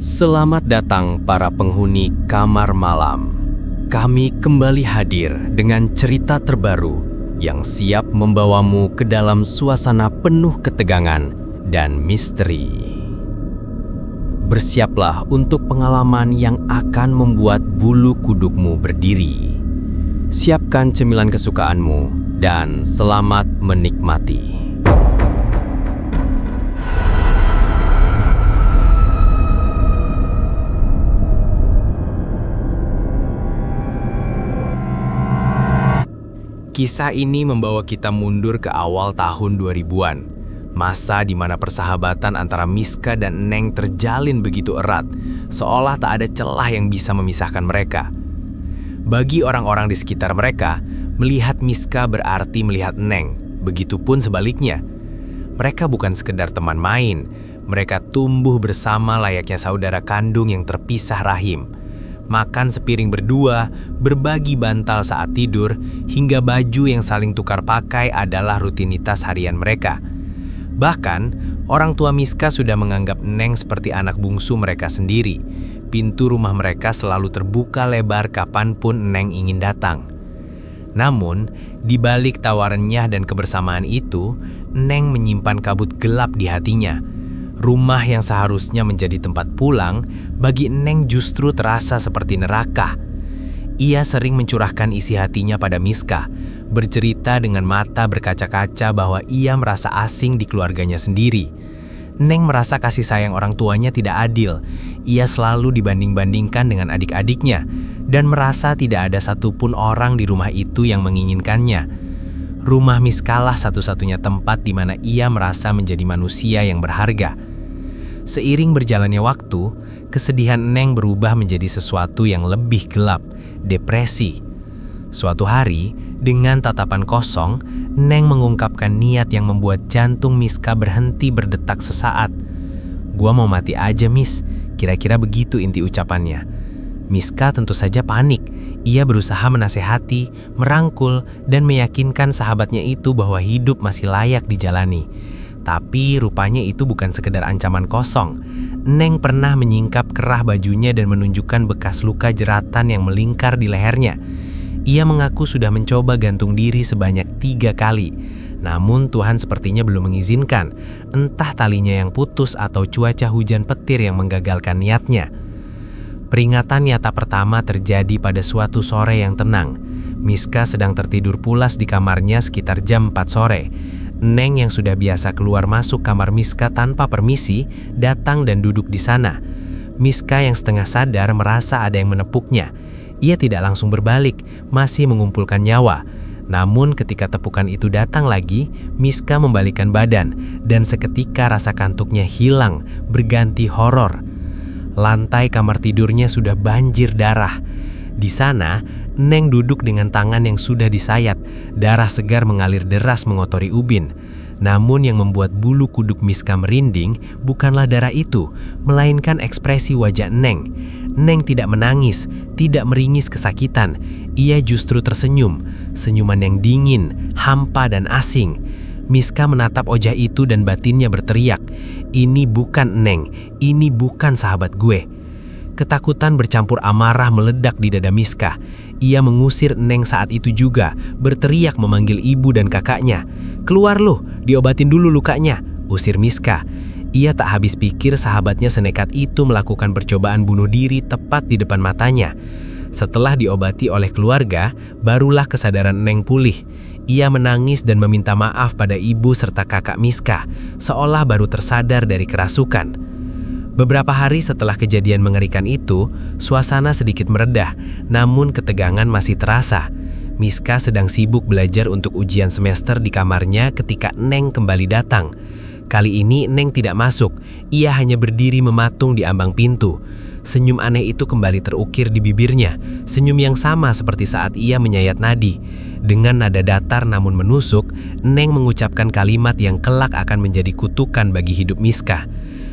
Selamat datang para penghuni kamar malam. Kami kembali hadir dengan cerita terbaru yang siap membawamu ke dalam suasana penuh ketegangan dan misteri. Bersiaplah untuk pengalaman yang akan membuat bulu kudukmu berdiri. Siapkan cemilan kesukaanmu dan selamat menikmati. Kisah ini membawa kita mundur ke awal tahun 2000-an. Masa di mana persahabatan antara Miska dan Neng terjalin begitu erat, seolah tak ada celah yang bisa memisahkan mereka. Bagi orang-orang di sekitar mereka, melihat Miska berarti melihat Neng, begitupun sebaliknya. Mereka bukan sekedar teman main, mereka tumbuh bersama layaknya saudara kandung yang terpisah rahim. Makan sepiring berdua, berbagi bantal saat tidur, hingga baju yang saling tukar pakai adalah rutinitas harian mereka. Bahkan, orang tua Miska sudah menganggap Neng seperti anak bungsu mereka sendiri. Pintu rumah mereka selalu terbuka lebar kapanpun Neng ingin datang. Namun, di balik tawarannya dan kebersamaan itu, Neng menyimpan kabut gelap di hatinya. Rumah yang seharusnya menjadi tempat pulang, bagi Neng justru terasa seperti neraka. Ia sering mencurahkan isi hatinya pada Miska, bercerita dengan mata berkaca-kaca bahwa ia merasa asing di keluarganya sendiri. Neng merasa kasih sayang orang tuanya tidak adil. Ia selalu dibanding-bandingkan dengan adik-adiknya, dan merasa tidak ada satupun orang di rumah itu yang menginginkannya. Rumah Miskalah satu-satunya tempat di mana ia merasa menjadi manusia yang berharga. Seiring berjalannya waktu, kesedihan Neng berubah menjadi sesuatu yang lebih gelap, depresi. Suatu hari, dengan tatapan kosong, Neng mengungkapkan niat yang membuat jantung Miska berhenti berdetak sesaat. "Gua mau mati aja, Mis," kira-kira begitu inti ucapannya. Miska tentu saja panik. Ia berusaha menasehati, merangkul, dan meyakinkan sahabatnya itu bahwa hidup masih layak dijalani. Tapi rupanya itu bukan sekedar ancaman kosong. Neng pernah menyingkap kerah bajunya dan menunjukkan bekas luka jeratan yang melingkar di lehernya. Ia mengaku sudah mencoba gantung diri sebanyak 3 kali. Namun Tuhan sepertinya belum mengizinkan. Entah talinya yang putus atau cuaca hujan petir yang menggagalkan niatnya. Peringatan nyata pertama terjadi pada suatu sore yang tenang. Miska sedang tertidur pulas di kamarnya sekitar jam 4 sore. Neng yang sudah biasa keluar masuk kamar Miska tanpa permisi, datang dan duduk di sana. Miska yang setengah sadar merasa ada yang menepuknya. Ia tidak langsung berbalik, masih mengumpulkan nyawa. Namun ketika tepukan itu datang lagi, Miska membalikkan badan, dan seketika rasa kantuknya hilang, berganti horor. Lantai kamar tidurnya sudah banjir darah. Di sana, Neng duduk dengan tangan yang sudah disayat. Darah segar mengalir deras mengotori ubin. Namun yang membuat bulu kuduk Miska merinding bukanlah darah itu, melainkan ekspresi wajah Neng. Neng tidak menangis, tidak meringis kesakitan. Ia justru tersenyum, senyuman yang dingin, hampa dan asing. Miska menatap wajah itu dan batinnya berteriak, "Ini bukan Neng, ini bukan sahabat gue." Ketakutan bercampur amarah meledak di dada Miska. Ia mengusir Neng saat itu juga, berteriak memanggil ibu dan kakaknya. "Keluar lu, diobatin dulu lukanya," usir Miska. Ia tak habis pikir sahabatnya senekat itu melakukan percobaan bunuh diri tepat di depan matanya. Setelah diobati oleh keluarga, barulah kesadaran Neng pulih. Ia menangis dan meminta maaf pada ibu serta kakak Miska, seolah baru tersadar dari kerasukan. Beberapa hari setelah kejadian mengerikan itu, suasana sedikit meredah, namun ketegangan masih terasa. Miska sedang sibuk belajar untuk ujian semester di kamarnya ketika Neng kembali datang. Kali ini Neng tidak masuk, ia hanya berdiri mematung di ambang pintu. Senyum aneh itu kembali terukir di bibirnya, senyum yang sama seperti saat ia menyayat nadi. Dengan nada datar namun menusuk, Neng mengucapkan kalimat yang kelak akan menjadi kutukan bagi hidup Miska.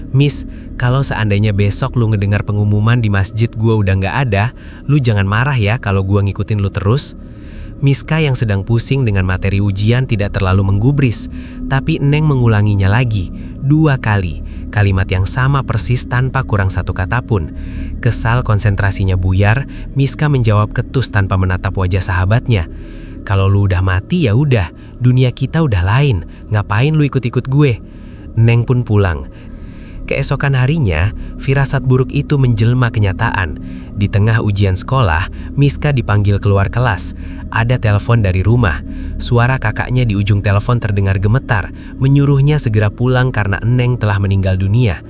"Mis, kalau seandainya besok lu ngedengar pengumuman di masjid gua udah nggak ada, lu jangan marah ya kalau gua ngikutin lu terus." Miska yang sedang pusing dengan materi ujian tidak terlalu menggubris, tapi Neng mengulanginya lagi, 2 kali. Kalimat yang sama persis tanpa kurang satu kata pun. Kesal konsentrasinya buyar, Miska menjawab ketus tanpa menatap wajah sahabatnya. "Kalau lu udah mati ya udah, dunia kita udah lain, ngapain lu ikut-ikut gue?" Neng pun pulang. Keesokan harinya, firasat buruk itu menjelma kenyataan. Di tengah ujian sekolah, Miska dipanggil keluar kelas. Ada telepon dari rumah. Suara kakaknya di ujung telepon terdengar gemetar, menyuruhnya segera pulang karena Neng telah meninggal dunia.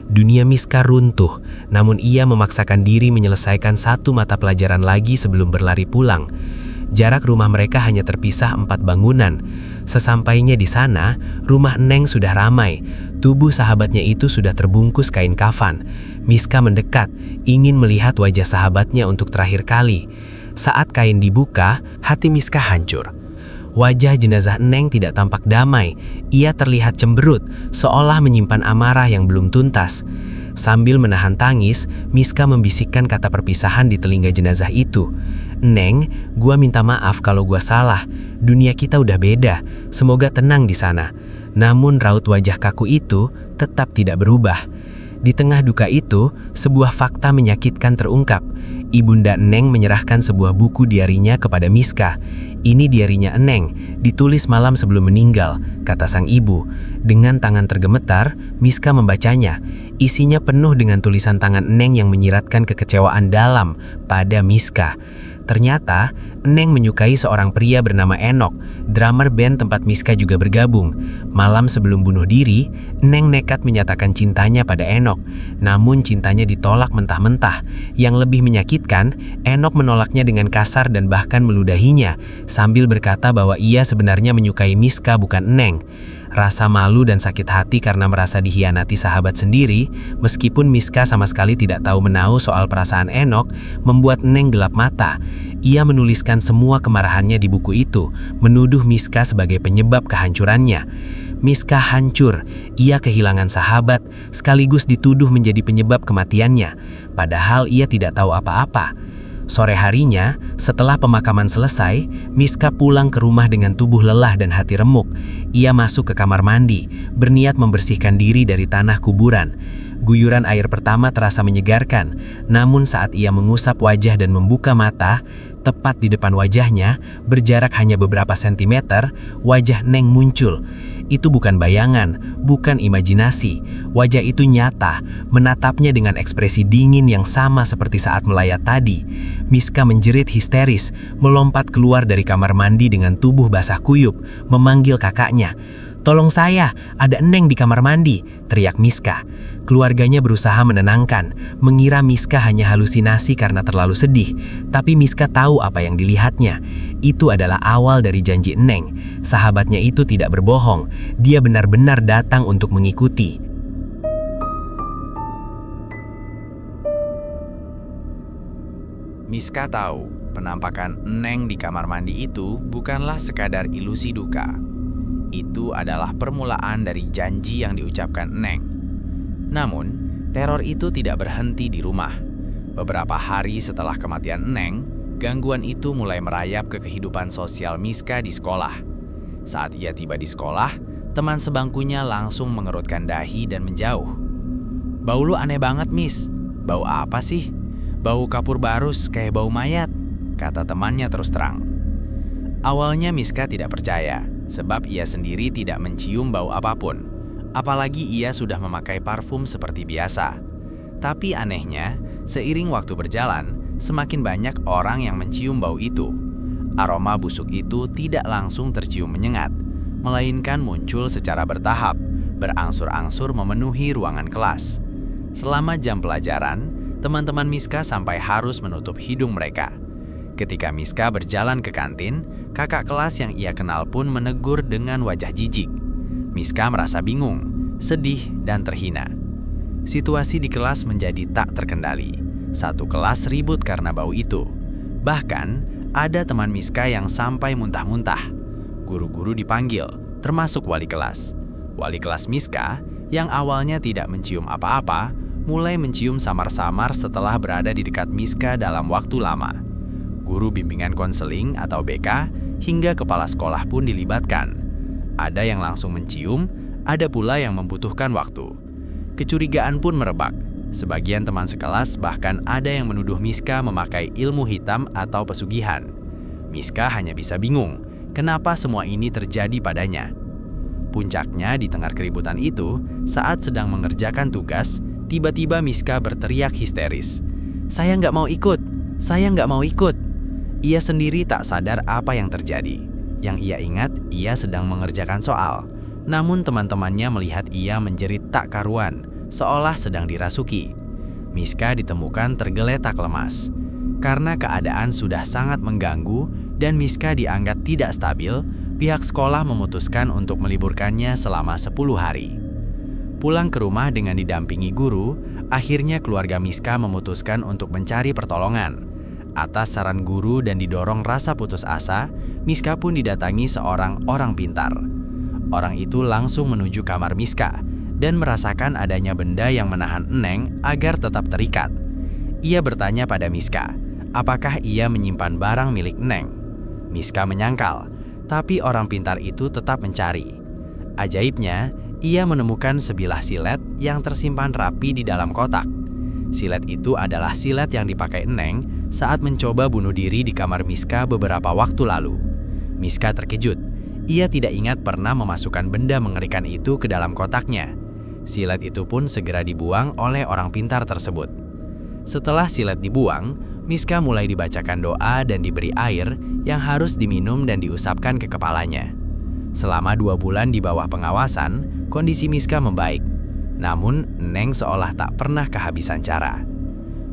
Dunia Miska runtuh, namun ia memaksakan diri menyelesaikan 1 mata pelajaran lagi sebelum berlari pulang. Jarak rumah mereka hanya terpisah 4 bangunan. Sesampainya di sana, rumah Neng sudah ramai. Tubuh sahabatnya itu sudah terbungkus kain kafan. Miska mendekat, ingin melihat wajah sahabatnya untuk terakhir kali. Saat kain dibuka, hati Miska hancur. Wajah jenazah Neng tidak tampak damai. Ia terlihat cemberut, seolah menyimpan amarah yang belum tuntas. Sambil menahan tangis, Miska membisikkan kata perpisahan di telinga jenazah itu. "Neng, gua minta maaf kalau gua salah. Dunia kita udah beda. Semoga tenang di sana." Namun raut wajah kaku itu tetap tidak berubah. Di tengah duka itu, sebuah fakta menyakitkan terungkap. Ibunda Neng menyerahkan sebuah buku diarinya kepada Miska. "Ini diarinya Neng, ditulis malam sebelum meninggal," kata sang ibu. Dengan tangan tergemetar, Miska membacanya. Isinya penuh dengan tulisan tangan Neng yang menyiratkan kekecewaan dalam pada Miska. Ternyata, Neng menyukai seorang pria bernama Enok, drummer band tempat Miska juga bergabung. Malam sebelum bunuh diri, Neng nekat menyatakan cintanya pada Enok. Namun cintanya ditolak mentah-mentah. Yang lebih menyakitkan, Enok menolaknya dengan kasar dan bahkan meludahinya, sambil berkata bahwa ia sebenarnya menyukai Miska bukan Neng. Rasa malu dan sakit hati karena merasa dikhianati sahabat sendiri, meskipun Miska sama sekali tidak tahu menahu soal perasaan Enok, membuat Neng gelap mata. Ia menuliskan semua kemarahannya di buku itu, menuduh Miska sebagai penyebab kehancurannya. Miska hancur, ia kehilangan sahabat, sekaligus dituduh menjadi penyebab kematiannya, padahal ia tidak tahu apa-apa. Sore harinya, setelah pemakaman selesai, Miska pulang ke rumah dengan tubuh lelah dan hati remuk. Ia masuk ke kamar mandi, berniat membersihkan diri dari tanah kuburan. Guyuran air pertama terasa menyegarkan, namun saat ia mengusap wajah dan membuka mata, tepat di depan wajahnya, berjarak hanya beberapa sentimeter, wajah Neng muncul. Itu bukan bayangan, bukan imajinasi. Wajah itu nyata, menatapnya dengan ekspresi dingin yang sama seperti saat melayat tadi. Miska menjerit histeris, melompat keluar dari kamar mandi dengan tubuh basah kuyup, memanggil kakaknya. "Tolong saya, ada Neng di kamar mandi," teriak Miska. Keluarganya berusaha menenangkan, mengira Miska hanya halusinasi karena terlalu sedih, tapi Miska tahu apa yang dilihatnya. Itu adalah awal dari janji Neng. Sahabatnya itu tidak berbohong, dia benar-benar datang untuk mengikuti. Miska tahu, penampakan Neng di kamar mandi itu bukanlah sekadar ilusi duka. Itu adalah permulaan dari janji yang diucapkan Neng. Namun, teror itu tidak berhenti di rumah. Beberapa hari setelah kematian Neng, gangguan itu mulai merayap ke kehidupan sosial Miska di sekolah. Saat ia tiba di sekolah, teman sebangkunya langsung mengerutkan dahi dan menjauh. "Bau lu aneh banget, Miss. Bau apa sih?" "Bau kapur barus, kayak bau mayat," kata temannya terus terang. Awalnya Miska tidak percaya, sebab ia sendiri tidak mencium bau apapun. Apalagi ia sudah memakai parfum seperti biasa. Tapi anehnya, seiring waktu berjalan, semakin banyak orang yang mencium bau itu. Aroma busuk itu tidak langsung tercium menyengat, melainkan muncul secara bertahap, berangsur-angsur memenuhi ruangan kelas. Selama jam pelajaran, teman-teman Miska sampai harus menutup hidung mereka. Ketika Miska berjalan ke kantin, kakak kelas yang ia kenal pun menegur dengan wajah jijik. Miska merasa bingung, sedih, dan terhina. Situasi di kelas menjadi tak terkendali. Satu kelas ribut karena bau itu. Bahkan, ada teman Miska yang sampai muntah-muntah. Guru-guru dipanggil, termasuk wali kelas. Wali kelas Miska, yang awalnya tidak mencium apa-apa, mulai mencium samar-samar setelah berada di dekat Miska dalam waktu lama. Guru bimbingan konseling atau BK, hingga kepala sekolah pun dilibatkan. Ada yang langsung mencium, ada pula yang membutuhkan waktu. Kecurigaan pun merebak. Sebagian teman sekelas bahkan ada yang menuduh Miska memakai ilmu hitam atau pesugihan. Miska hanya bisa bingung, kenapa semua ini terjadi padanya. Puncaknya di tengah keributan itu, saat sedang mengerjakan tugas, tiba-tiba Miska berteriak histeris. "Saya nggak mau ikut! Saya nggak mau ikut!" Ia sendiri tak sadar apa yang terjadi. Yang ia ingat, ia sedang mengerjakan soal. Namun teman-temannya melihat ia menjerit tak karuan, seolah sedang dirasuki. Miska ditemukan tergeletak lemas. Karena keadaan sudah sangat mengganggu dan Miska dianggap tidak stabil, pihak sekolah memutuskan untuk meliburkannya selama 10 hari. Pulang ke rumah dengan didampingi guru, akhirnya keluarga Miska memutuskan untuk mencari pertolongan. Atas saran guru dan didorong rasa putus asa, Miska pun didatangi seorang orang pintar. Orang itu langsung menuju kamar Miska dan merasakan adanya benda yang menahan Eneng agar tetap terikat. Ia bertanya pada Miska, apakah ia menyimpan barang milik Eneng. Miska menyangkal, tapi orang pintar itu tetap mencari. Ajaibnya, ia menemukan sebilah silet yang tersimpan rapi di dalam kotak. Silet itu adalah silet yang dipakai Eneng saat mencoba bunuh diri di kamar Miska beberapa waktu lalu. Miska terkejut. Ia tidak ingat pernah memasukkan benda mengerikan itu ke dalam kotaknya. Silet itu pun segera dibuang oleh orang pintar tersebut. Setelah silet dibuang, Miska mulai dibacakan doa dan diberi air yang harus diminum dan diusapkan ke kepalanya. Selama 2 bulan di bawah pengawasan, kondisi Miska membaik. Namun, Eneng seolah tak pernah kehabisan cara.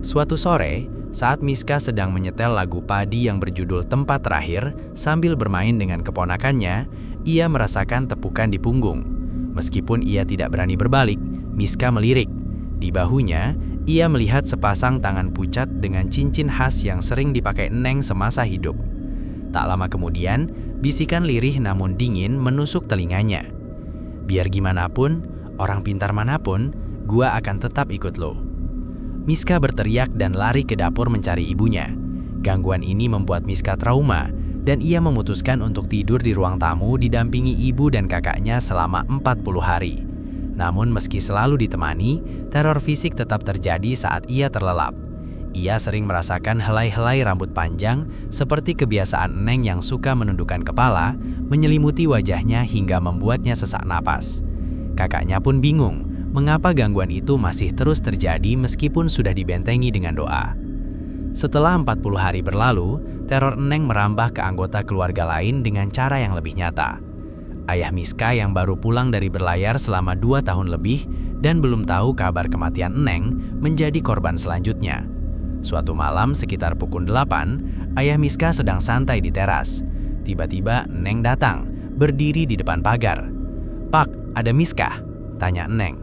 Suatu sore, saat Miska sedang menyetel lagu Padi yang berjudul Tempat Terakhir sambil bermain dengan keponakannya, ia merasakan tepukan di punggung. Meskipun ia tidak berani berbalik, Miska melirik. Di bahunya, ia melihat sepasang tangan pucat dengan cincin khas yang sering dipakai Eneng semasa hidup. Tak lama kemudian, bisikan lirih namun dingin menusuk telinganya. "Biar gimana pun, orang pintar manapun, gua akan tetap ikut lo." Miska berteriak dan lari ke dapur mencari ibunya. Gangguan ini membuat Miska trauma, dan ia memutuskan untuk tidur di ruang tamu didampingi ibu dan kakaknya selama 40 hari. Namun meski selalu ditemani, teror fisik tetap terjadi saat ia terlelap. Ia sering merasakan helai-helai rambut panjang seperti kebiasaan Eneng yang suka menundukkan kepala, menyelimuti wajahnya hingga membuatnya sesak napas. Kakaknya pun bingung mengapa gangguan itu masih terus terjadi meskipun sudah dibentengi dengan doa. Setelah 40 hari berlalu, teror Eneng merambah ke anggota keluarga lain dengan cara yang lebih nyata. Ayah Miska yang baru pulang dari berlayar selama 2 tahun lebih dan belum tahu kabar kematian Eneng menjadi korban selanjutnya. Suatu malam sekitar pukul 8, ayah Miska sedang santai di teras. Tiba-tiba Eneng datang, berdiri di depan pagar. "Pak, ada Miska?" tanya Eneng.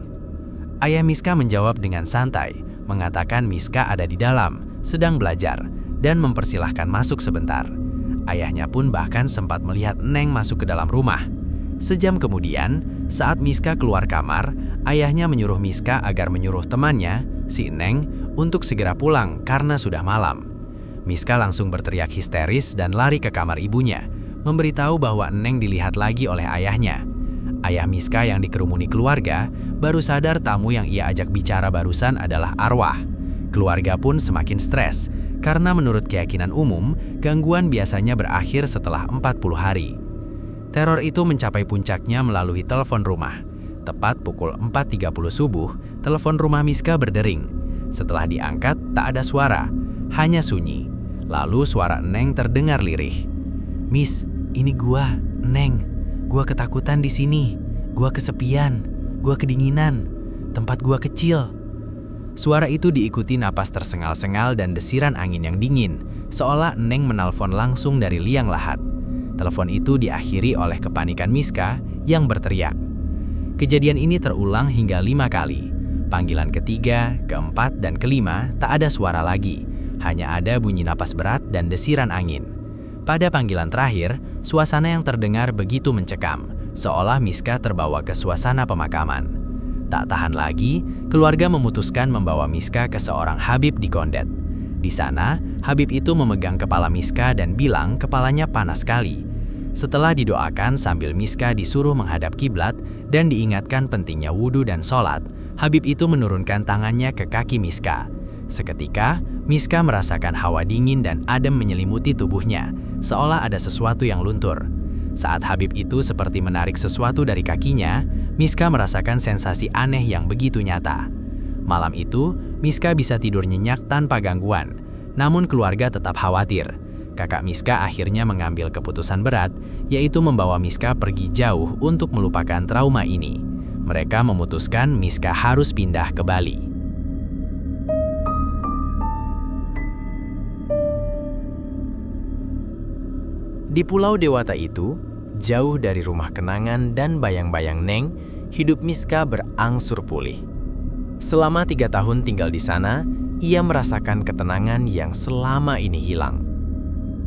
Ayah Miska menjawab dengan santai, mengatakan Miska ada di dalam, sedang belajar, dan mempersilahkan masuk sebentar. Ayahnya pun bahkan sempat melihat Eneng masuk ke dalam rumah. Sejam kemudian, saat Miska keluar kamar, ayahnya menyuruh Miska agar menyuruh temannya, si Eneng, untuk segera pulang karena sudah malam. Miska langsung berteriak histeris dan lari ke kamar ibunya, memberitahu bahwa Eneng dilihat lagi oleh ayahnya. Ayah Miska yang dikerumuni keluarga baru sadar tamu yang ia ajak bicara barusan adalah arwah. Keluarga pun semakin stres, karena menurut keyakinan umum, gangguan biasanya berakhir setelah 40 hari. Teror itu mencapai puncaknya melalui telepon rumah. Tepat pukul 4.30 subuh, telepon rumah Miska berdering. Setelah diangkat, tak ada suara, hanya sunyi. Lalu suara Eneng terdengar lirih. "Miss, ini gua, Eneng. Gua ketakutan di sini. Gua kesepian. Gua kedinginan. Tempat gua kecil." Suara itu diikuti napas tersengal-sengal dan desiran angin yang dingin, seolah Eneng menelpon langsung dari liang lahat. Telepon itu diakhiri oleh kepanikan Miska yang berteriak. Kejadian ini terulang hingga 5 kali. Panggilan ketiga, keempat, dan kelima tak ada suara lagi. Hanya ada bunyi napas berat dan desiran angin. Pada panggilan terakhir, suasana yang terdengar begitu mencekam, seolah Miska terbawa ke suasana pemakaman. Tak tahan lagi, keluarga memutuskan membawa Miska ke seorang Habib di Kondet. Di sana, Habib itu memegang kepala Miska dan bilang kepalanya panas sekali. Setelah didoakan sambil Miska disuruh menghadap kiblat dan diingatkan pentingnya wudhu dan sholat, Habib itu menurunkan tangannya ke kaki Miska. Seketika, Miska merasakan hawa dingin dan adem menyelimuti tubuhnya, seolah ada sesuatu yang luntur. Saat Habib itu seperti menarik sesuatu dari kakinya, Miska merasakan sensasi aneh yang begitu nyata. Malam itu, Miska bisa tidur nyenyak tanpa gangguan. Namun keluarga tetap khawatir. Kakak Miska akhirnya mengambil keputusan berat, yaitu membawa Miska pergi jauh untuk melupakan trauma ini. Mereka memutuskan Miska harus pindah ke Bali. Di Pulau Dewata itu, jauh dari rumah kenangan dan bayang-bayang Neng, hidup Miska berangsur pulih. Selama 3 tahun tinggal di sana, ia merasakan ketenangan yang selama ini hilang.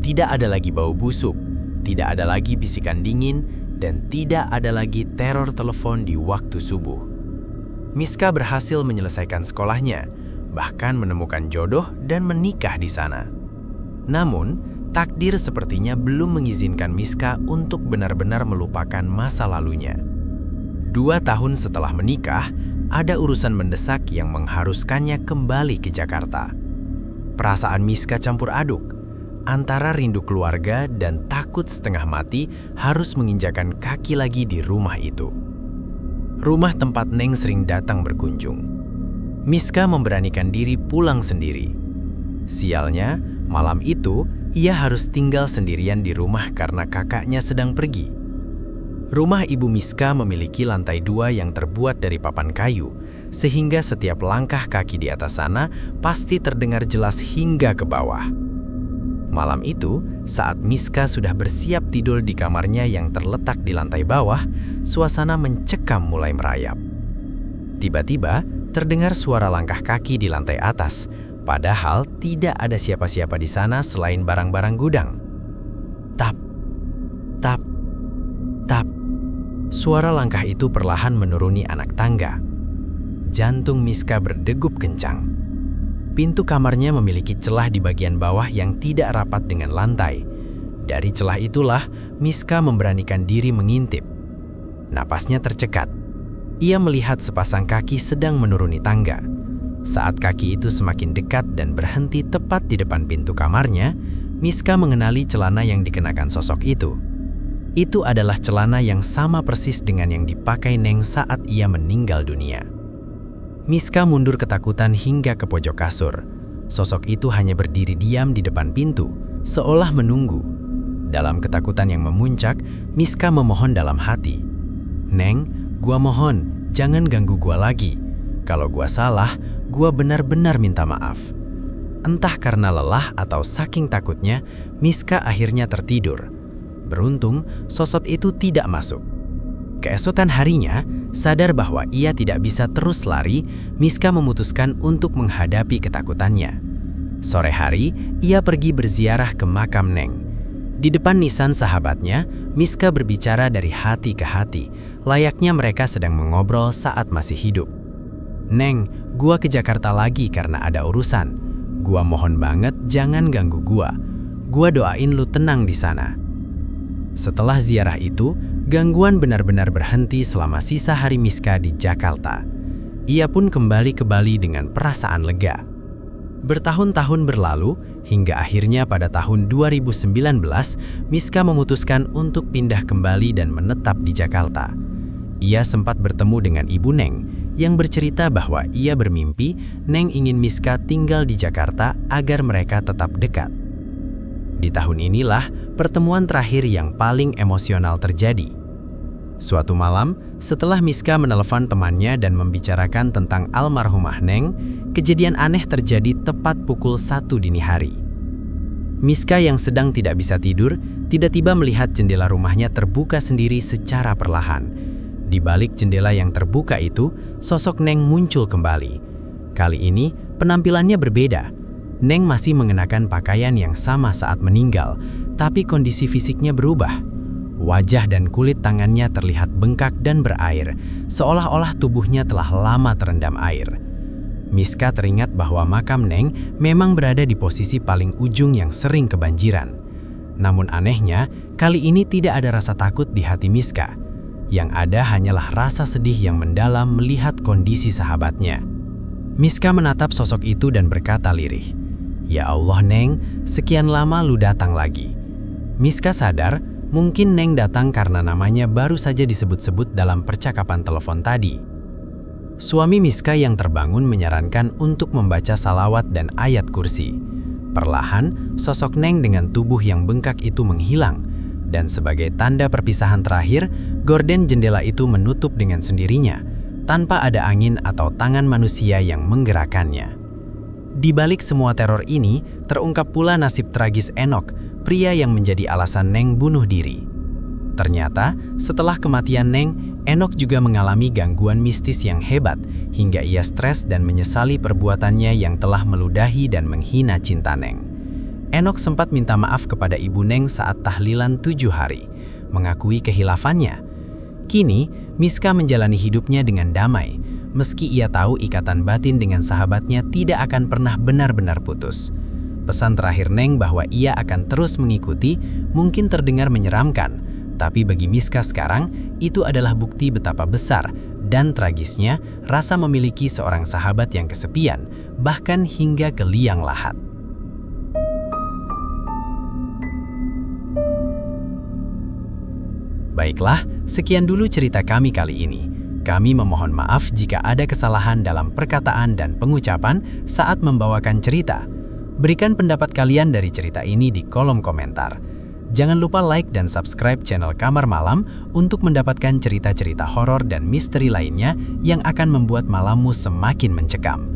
Tidak ada lagi bau busuk, tidak ada lagi bisikan dingin, dan tidak ada lagi teror telepon di waktu subuh. Miska berhasil menyelesaikan sekolahnya, bahkan menemukan jodoh dan menikah di sana. Namun, takdir sepertinya belum mengizinkan Miska untuk benar-benar melupakan masa lalunya. 2 tahun setelah menikah, ada urusan mendesak yang mengharuskannya kembali ke Jakarta. Perasaan Miska campur aduk, antara rindu keluarga dan takut setengah mati harus menginjakan kaki lagi di rumah itu. Rumah tempat Neng sering datang berkunjung. Miska memberanikan diri pulang sendiri. Sialnya, malam itu ia harus tinggal sendirian di rumah karena kakaknya sedang pergi. Rumah Ibu Miska memiliki lantai 2 yang terbuat dari papan kayu, sehingga setiap langkah kaki di atas sana pasti terdengar jelas hingga ke bawah. Malam itu, saat Miska sudah bersiap tidur di kamarnya yang terletak di lantai bawah, suasana mencekam mulai merayap. Tiba-tiba, terdengar suara langkah kaki di lantai atas, padahal tidak ada siapa-siapa di sana selain barang-barang gudang. Tap, tap, tap. Suara langkah itu perlahan menuruni anak tangga. Jantung Miska berdegup kencang. Pintu kamarnya memiliki celah di bagian bawah yang tidak rapat dengan lantai. Dari celah itulah Miska memberanikan diri mengintip. Napasnya tercekat. Ia melihat sepasang kaki sedang menuruni tangga. Saat kaki itu semakin dekat dan berhenti tepat di depan pintu kamarnya, Miska mengenali celana yang dikenakan sosok itu. Itu adalah celana yang sama persis dengan yang dipakai Neng saat ia meninggal dunia. Miska mundur ketakutan hingga ke pojok kasur. Sosok itu hanya berdiri diam di depan pintu, seolah menunggu. Dalam ketakutan yang memuncak, Miska memohon dalam hati. "Neng, gua mohon, jangan ganggu gua lagi. Kalau gua salah, gua benar-benar minta maaf." Entah karena lelah atau saking takutnya, Miska akhirnya tertidur. Beruntung, sosok itu tidak masuk. Keesokan harinya, sadar bahwa ia tidak bisa terus lari, Miska memutuskan untuk menghadapi ketakutannya. Sore hari, ia pergi berziarah ke makam Neng. Di depan nisan sahabatnya, Miska berbicara dari hati ke hati, layaknya mereka sedang mengobrol saat masih hidup. "Neng, gua ke Jakarta lagi karena ada urusan. Gua mohon banget jangan ganggu gua. Gua doain lu tenang di sana." Setelah ziarah itu, gangguan benar-benar berhenti selama sisa hari Miska di Jakarta. Ia pun kembali ke Bali dengan perasaan lega. Bertahun-tahun berlalu, hingga akhirnya pada tahun 2019, Miska memutuskan untuk pindah kembali dan menetap di Jakarta. Ia sempat bertemu dengan Ibu Neng, yang bercerita bahwa ia bermimpi Neng ingin Miska tinggal di Jakarta agar mereka tetap dekat. Di tahun inilah pertemuan terakhir yang paling emosional terjadi. Suatu malam, setelah Miska menelepon temannya dan membicarakan tentang almarhumah Neng, kejadian aneh terjadi tepat pukul 1 dini hari. Miska yang sedang tidak bisa tidur, tiba-tiba melihat jendela rumahnya terbuka sendiri secara perlahan. Di balik jendela yang terbuka itu, sosok Neng muncul kembali. Kali ini, penampilannya berbeda. Neng masih mengenakan pakaian yang sama saat meninggal, tapi kondisi fisiknya berubah. Wajah dan kulit tangannya terlihat bengkak dan berair, seolah-olah tubuhnya telah lama terendam air. Miska teringat bahwa makam Neng memang berada di posisi paling ujung yang sering kebanjiran. Namun anehnya, kali ini tidak ada rasa takut di hati Miska. Yang ada hanyalah rasa sedih yang mendalam melihat kondisi sahabatnya. Miska menatap sosok itu dan berkata lirih, "Ya Allah Neng, sekian lama lu datang lagi." Miska sadar, mungkin Neng datang karena namanya baru saja disebut-sebut dalam percakapan telepon tadi. Suami Miska yang terbangun menyarankan untuk membaca salawat dan ayat kursi. Perlahan, sosok Neng dengan tubuh yang bengkak itu menghilang, dan sebagai tanda perpisahan terakhir, gorden jendela itu menutup dengan sendirinya, tanpa ada angin atau tangan manusia yang menggerakkannya. Di balik semua teror ini, terungkap pula nasib tragis Enoch, pria yang menjadi alasan Neng bunuh diri. Ternyata, setelah kematian Neng, Enoch juga mengalami gangguan mistis yang hebat, hingga ia stres dan menyesali perbuatannya yang telah meludahi dan menghina cinta Neng. Enoch sempat minta maaf kepada ibu Neng saat tahlilan 7 hari, mengakui kehilafannya. Kini, Miska menjalani hidupnya dengan damai, meski ia tahu ikatan batin dengan sahabatnya tidak akan pernah benar-benar putus. Pesan terakhir Neng bahwa ia akan terus mengikuti mungkin terdengar menyeramkan, tapi bagi Miska sekarang, itu adalah bukti betapa besar dan tragisnya rasa memiliki seorang sahabat yang kesepian, bahkan hingga ke liang lahat. Baiklah, sekian dulu cerita kami kali ini. Kami memohon maaf jika ada kesalahan dalam perkataan dan pengucapan saat membawakan cerita. Berikan pendapat kalian dari cerita ini di kolom komentar. Jangan lupa like dan subscribe channel Kamar Malam untuk mendapatkan cerita-cerita horor dan misteri lainnya yang akan membuat malammu semakin mencekam.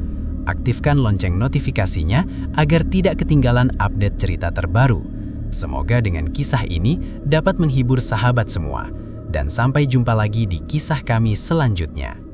Aktifkan lonceng notifikasinya agar tidak ketinggalan update cerita terbaru. Semoga dengan kisah ini dapat menghibur sahabat semua. Dan sampai jumpa lagi di kisah kami selanjutnya.